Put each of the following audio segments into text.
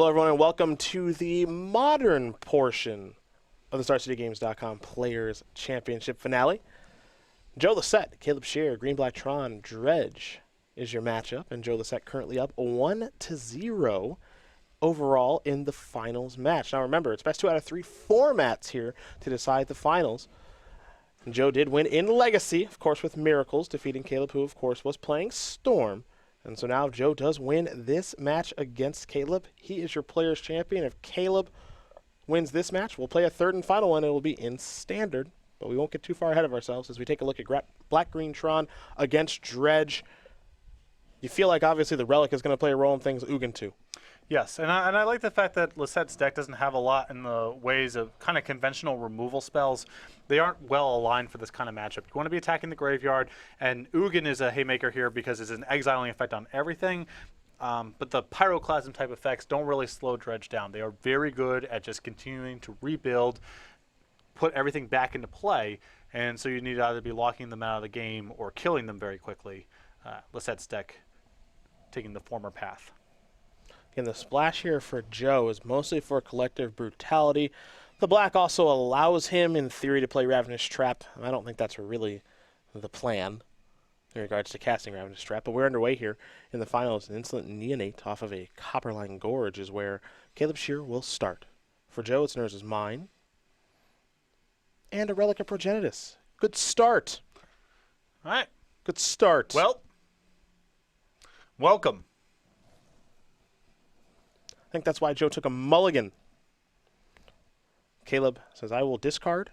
Hello, everyone, and welcome to the modern portion of the StarCityGames.com Players Championship Finale. Joe Lossett, Caleb Scherer, Green Black Tron, Dredge is your matchup, and Joe Lossett currently up 1-0 overall in the finals match. Now, remember, it's best 2 out of 3 formats here to decide the finals. And Joe did win in Legacy, of course, with Miracles, defeating Caleb, who, of course, was playing Storm. And so now Joe does win this match against Caleb. He is your Players Champion. If Caleb wins this match, we'll play a third and final one. It will be in Standard, but we won't get too far ahead of ourselves as we take a look at Black Green Tron against Dredge. You feel like, obviously, the Relic is going to play a role in things, Ugin too. Yes, and I like the fact that Lossett's deck doesn't have a lot in the ways of kind of conventional removal spells. They aren't well aligned for this kind of matchup. You want to be attacking the graveyard, and Ugin is a haymaker here because it's an exiling effect on everything. But the Pyroclasm type effects don't really slow Dredge down. They are very good at just continuing to rebuild, put everything back into play, and so you need to either be locking them out of the game or killing them very quickly. Lossett's deck taking the former path. And the splash here for Joe is mostly for collective brutality. The black also allows him, in theory, to play Ravenous Trap. I don't think that's really the plan in regards to casting Ravenous Trap, but we're underway here in the finals. An Insolent Neonate off of a Copperline Gorge is where Caleb Scherer will start. For Joe, it's Nurse's Mine and a Relic of Progenitus. Good start. All right. Good start. Well, welcome. I think that's why Joe took a mulligan. Caleb says, I will discard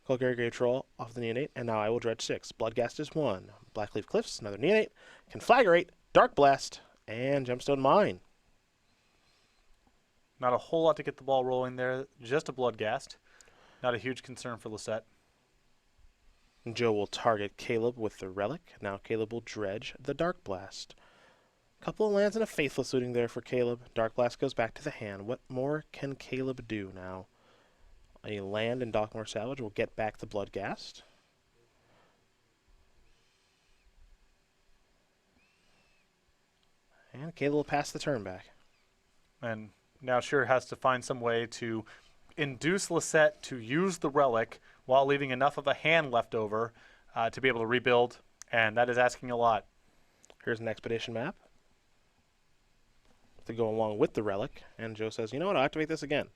Golgari Grave Troll off the Neonate, and now I will dredge 6. Bloodghast is 1. Blackleaf Cliffs, another Neonate. Conflagrate, Dark Blast, and Gemstone Mine. Not a whole lot to get the ball rolling there. Just a Bloodghast. Not a huge concern for Lossett. And Joe will target Caleb with the Relic. Now Caleb will dredge the Dark Blast. Couple of lands and a Faithless Looting there for Caleb. Dark Blast goes back to the hand. What more can Caleb do now? A land and Dockmore Salvage will get back the Bloodghast. And Caleb will pass the turn back. And now Scherer has to find some way to induce Lossett to use the Relic while leaving enough of a hand left over to be able to rebuild, and that is asking a lot. Here's an Expedition map to go along with the Relic, and Joe says, you know what, I'll activate this again.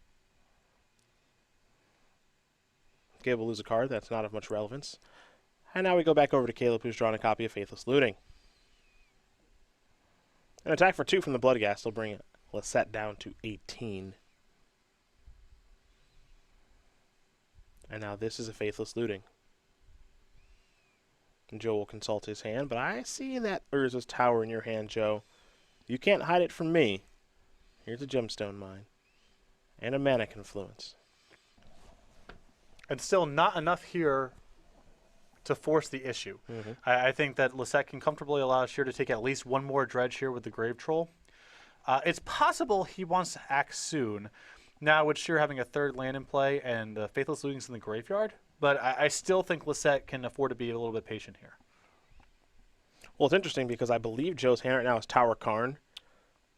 Caleb will lose a card. That's not of much relevance. And now we go back over to Caleb, who's drawn a copy of Faithless Looting. An attack for 2 from the Bloodghast will bring Lossett down to 18. And now this is a Faithless Looting. And Joe will consult his hand, but I see that Urza's Tower in your hand, Joe. You can't hide it from me. Here's a Gemstone Mine. And a Mana Confluence. And still not enough here to force the issue. I think that Lossett can comfortably allow Scherer to take at least one more dredge here with the Grave Troll. It's possible he wants to act soon. Now with Scherer having a third land in play and the Faithless Looting's in the graveyard, but I still think Lossett can afford to be a little bit patient here. Well, it's interesting because I believe Joe's hand right now is Tower Karn.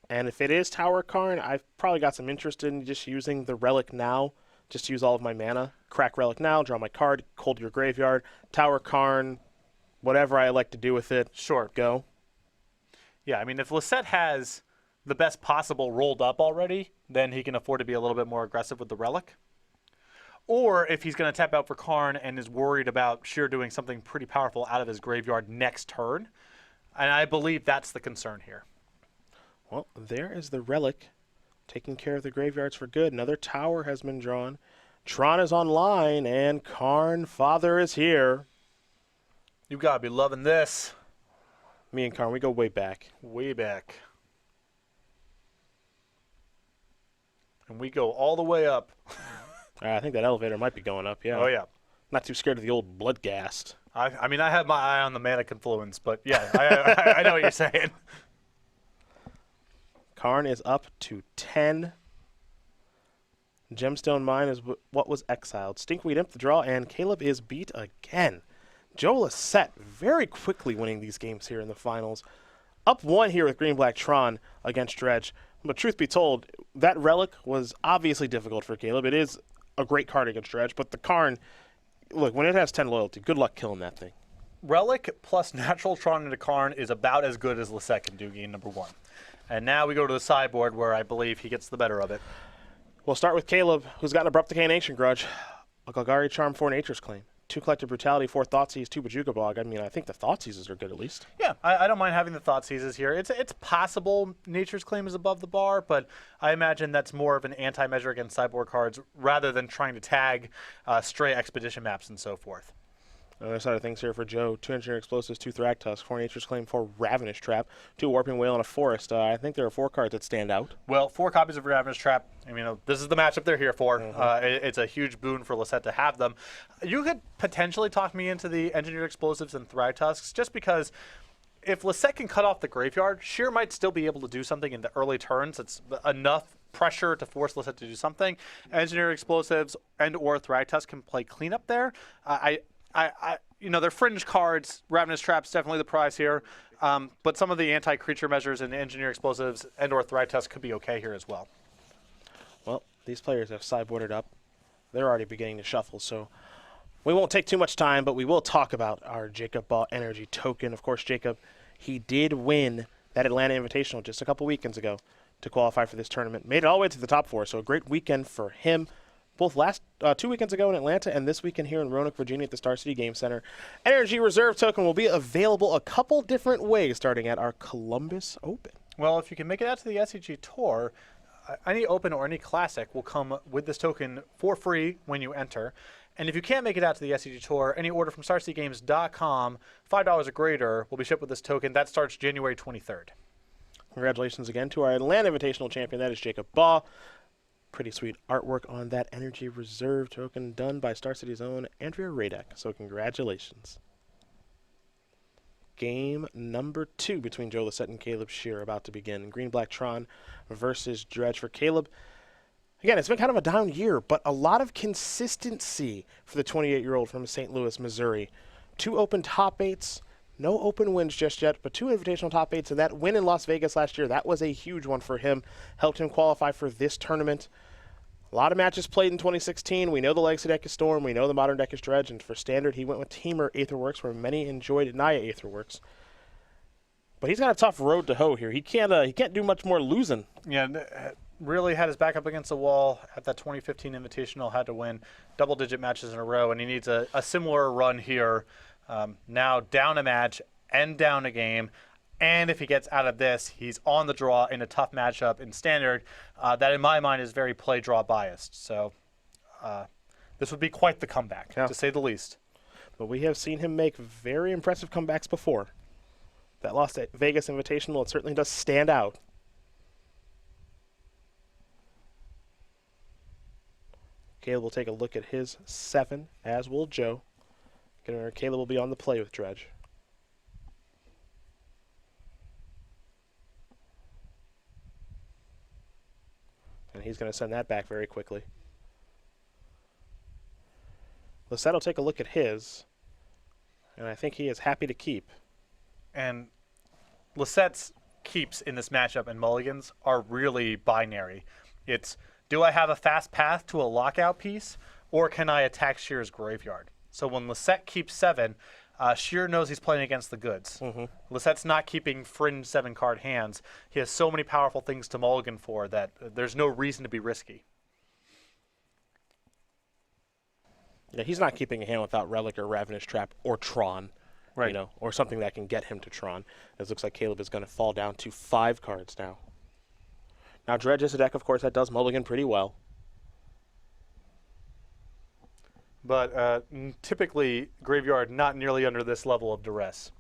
And if it is Tower Karn, I've probably got some interest in just using the Relic now. Just use all of my mana. Crack Relic now, draw my card, cold your graveyard. Tower Karn, whatever I like to do with it. Sure. Go. Yeah, I mean, if Lossett has the best possible rolled up already, then he can afford to be a little bit more aggressive with the Relic. Or if he's going to tap out for Karn and is worried about Scherer doing something pretty powerful out of his graveyard next turn. And I believe that's the concern here. Well, there is the Relic taking care of the graveyards for good. Another tower has been drawn. Tron is online, and Karn Father is here. You got to be loving this. Me and Karn, we go way back. Way back. And we go all the way up. I think that elevator might be going up, yeah. Oh, yeah. Not too scared of the old Bloodghast. I mean, I have my eye on the Mana Confluence, but yeah, I know what you're saying. Karn is up to 10. Gemstone Mine is what was exiled. Stinkweed Imp the draw, and Caleb is beat again. Joe Lossett very quickly winning these games here in the finals. Up 1 here with Green Black Tron against Dredge. But truth be told, that Relic was obviously difficult for Caleb. It is a great card against Dredge, but the Karn, look, when it has 10 loyalty, good luck killing that thing. Relic plus Natural Tron into Karn is about as good as Lossett can do game number 1. And now we go to the sideboard where I believe he gets the better of it. We'll start with Caleb, who's got an Abrupt Decay and Ancient Grudge, a Golgari Charm, 4 Nature's Claim, 2 Collective Brutality, 4 Thoughtseize, 2 Bajuka Bog. I mean, I think the Thoughtseizes are good at least. Yeah, I don't mind having the Thoughtseizes here. It's possible Nature's Claim is above the bar, but I imagine that's more of an anti-measure against sideboard cards rather than trying to tag stray Expedition maps and so forth. Other side of things here for Joe, 2 Engineer Explosives, 2 Thragtusk, 4 Nature's Claim, 4 Ravenous Trap, 2 Warping Whale, and a Forest. I think there are 4 cards that stand out. Well, 4 copies of Ravenous Trap. I mean, this is the matchup they're here for. It's a huge boon for Lossett to have them. You could potentially talk me into the Engineered Explosives and Thragtusks just because if Lossett can cut off the graveyard, Scherer might still be able to do something in the early turns. It's enough pressure to force Lossett to do something. Engineered Explosives and or Thragtusk can play cleanup there. They're fringe cards. Ravenous Trap's definitely the prize here. But some of the anti-creature measures and Engineer Explosives and or Thragtusk could be okay here as well. Well, these players have sideboarded up. They're already beginning to shuffle, so we won't take too much time, but we will talk about our Jacob Ball Energy token. Of course, Jacob, he did win that Atlanta Invitational just a couple weekends ago to qualify for this tournament. Made it all the way to the top 4, so a great weekend for him. Both 2 weekends ago in Atlanta and this weekend here in Roanoke, Virginia at the Star City Game Center. Energy Reserve token will be available a couple different ways starting at our Columbus Open. Well, if you can make it out to the SCG Tour, any Open or any Classic will come with this token for free when you enter. And if you can't make it out to the SCG Tour, any order from StarCityGames.com, $5 or greater, will be shipped with this token. That starts January 23rd. Congratulations again to our Atlanta Invitational champion. That is Jacob Baugh. Pretty sweet artwork on that Energy Reserve token done by Star City's own Andrea Radek. So congratulations. Game number 2 between Joe Lossett and Caleb Scherer about to begin. Green-Black Tron versus Dredge for Caleb. Again, it's been kind of a down year, but a lot of consistency for the 28-year-old from St. Louis, Missouri. 2 open top 8s. No open wins just yet, but 2 invitational top 8s, and that win in Las Vegas last year, that was a huge one for him. Helped him qualify for this tournament. A lot of matches played in 2016. We know the Legacy deck is Storm. We know the Modern deck is Dredge, and for Standard, he went with Tamer Aetherworks, where many enjoyed Naya Aetherworks. But he's got a tough road to hoe here. He can't do much more losing. Yeah, really had his back up against the wall at that 2015 Invitational, had to win double-digit matches in a row, and he needs a similar run here. Now down a match and down a game, and if he gets out of this, he's on the draw in a tough matchup in Standard that in my mind is very play-draw biased. So this would be quite the comeback, to say the least. But we have seen him make very impressive comebacks before. That Las Vegas Invitational, it certainly does stand out. Caleb will take a look at his 7, as will Joe. Caleb will be on the play with Dredge. And he's going to send that back very quickly. Lossett will take a look at his, and I think he is happy to keep. And Lossett's keeps in this matchup and mulligans are really binary. It's, do I have a fast path to a lockout piece, or can I attack Scherer's graveyard? So when Lossett keeps 7, Scherer knows he's playing against the goods. Lossett's not keeping fringe 7-card hands. He has so many powerful things to mulligan for that there's no reason to be risky. Yeah, he's not keeping a hand without Relic or Ravenous Trap or Tron. Right. You know, or something that can get him to Tron. It looks like Caleb is going to fall down to 5 cards now. Now, Dredge is a deck, of course, that does mulligan pretty well. But typically, graveyard not nearly under this level of duress.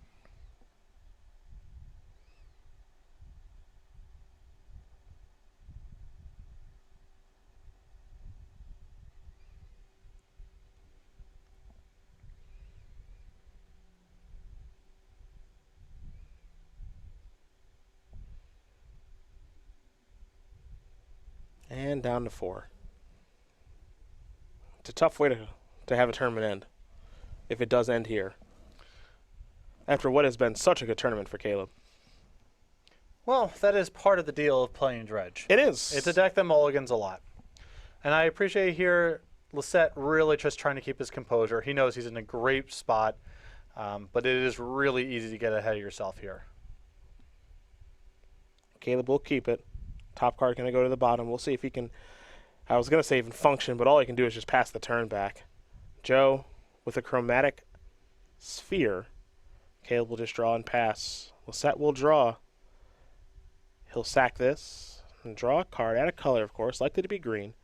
And down to 4. It's a tough way to have a tournament end, if it does end here, after what has been such a good tournament for Caleb. Well, that is part of the deal of playing Dredge. It is. It's a deck that mulligans a lot. And I appreciate here Lossett really just trying to keep his composure. He knows he's in a great spot, but it is really easy to get ahead of yourself here. Caleb will keep it. Top card going to go to the bottom. We'll see if he can, I was going to say even function, but all he can do is just pass the turn back. Joe with a chromatic sphere. Caleb will just draw and pass. Lossett will draw. He'll sack this and draw a card. Add a color, of course, likely to be green.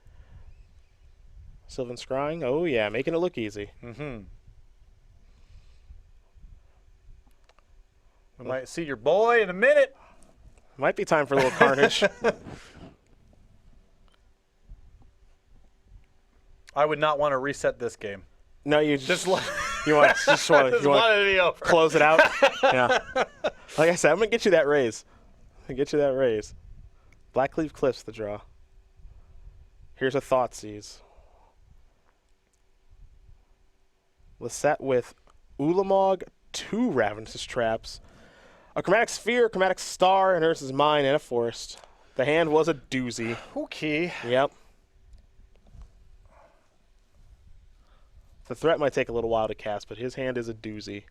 Sylvan Scrying. Oh, yeah, making it look easy. Mm-hmm. We might see your boy in a minute. Might be time for a little carnage. I would not want to reset this game. No, you just want to close it out. Yeah. Like I said, I'm gonna get you that raise. Blackleaf Cliffs the draw. Here's a Thoughtseize. Lossett with Ulamog, 2 Ravenous Traps, a Chromatic Sphere, a Chromatic Star, and Ursa's Mine, and a Forest. The hand was a doozy. Okay. Yep. The threat might take a little while to cast, but his hand is a doozy.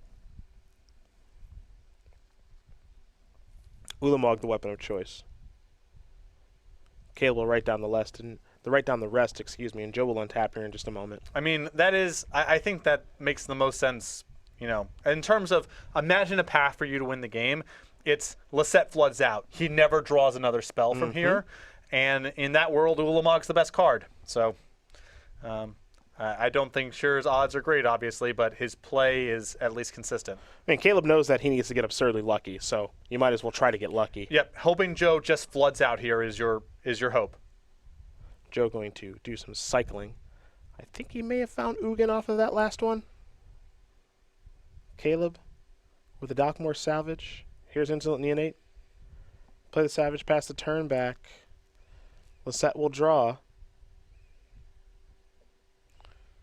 Ulamog, the weapon of choice. Caleb will write down the rest, and Joe will untap here in just a moment. I mean, that is, I think that makes the most sense, you know, in terms of imagine a path for you to win the game. It's Lossett floods out. He never draws another spell from here, and in that world, Ulamog's the best card. So, I don't think Scherer's odds are great, obviously, but his play is at least consistent. I mean, Caleb knows that he needs to get absurdly lucky, so you might as well try to get lucky. Yep, hoping Joe just floods out here is your hope. Joe going to do some cycling. I think he may have found Ugin off of that last one. Caleb with the Dockmore Salvage. Here's Insolent Neonate. Play the Savage, pass the turn back. Lossett will draw.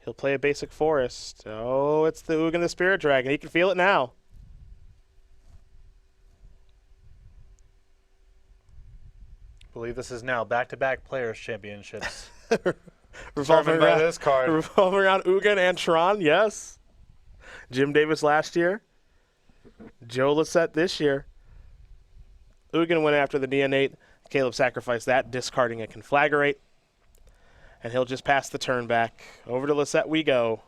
He'll play a basic Forest. Oh, it's the Ugin the Spirit Dragon. He can feel it now. I believe this is now back-to-back Players' Championships. Revolving by this card. Revolving around Ugin and Tron, yes. Jim Davis last year. Joe Lossett this year. Ugin went after the Neonate. Caleb sacrificed that, discarding a Conflagrate. And he'll just pass the turn back. Over to Lossett we go.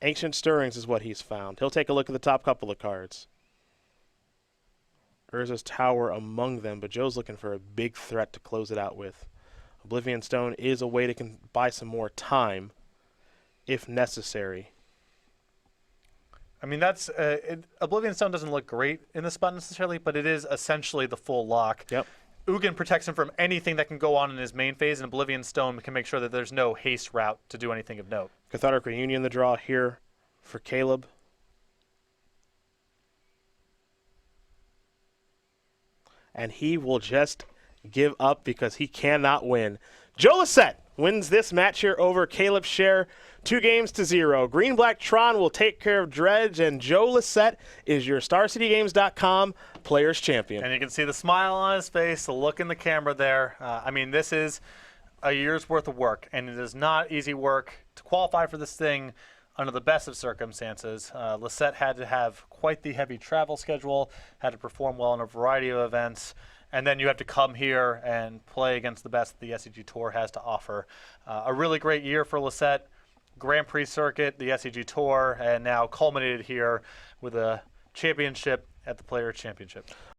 Ancient Stirrings is what he's found. He'll take a look at the top couple of cards. Urza's Tower among them, but Joe's looking for a big threat to close it out with. Oblivion Stone is a way to buy some more time, if necessary. I mean, that's Oblivion Stone doesn't look great in this spot necessarily, but it is essentially the full lock. Yep. Ugin protects him from anything that can go on in his main phase, and Oblivion Stone can make sure that there's no haste route to do anything of note. Cathartic Reunion the draw here for Caleb. And he will just give up because he cannot win. Joe Lossett wins this match here over Caleb Scherer, 2-0. Green-Black Tron will take care of Dredge, and Joe Lossett is your StarCityGames.com Players Champion. And you can see the smile on his face, the look in the camera there. I mean, this is a year's worth of work, and it is not easy work to qualify for this thing under the best of circumstances. Lossett had to have quite the heavy travel schedule, had to perform well in a variety of events, and then you have to come here and play against the best the SCG Tour has to offer. A really great year for Lossett. Grand Prix circuit, the SCG Tour, and now culminated here with a championship at the Players Championship.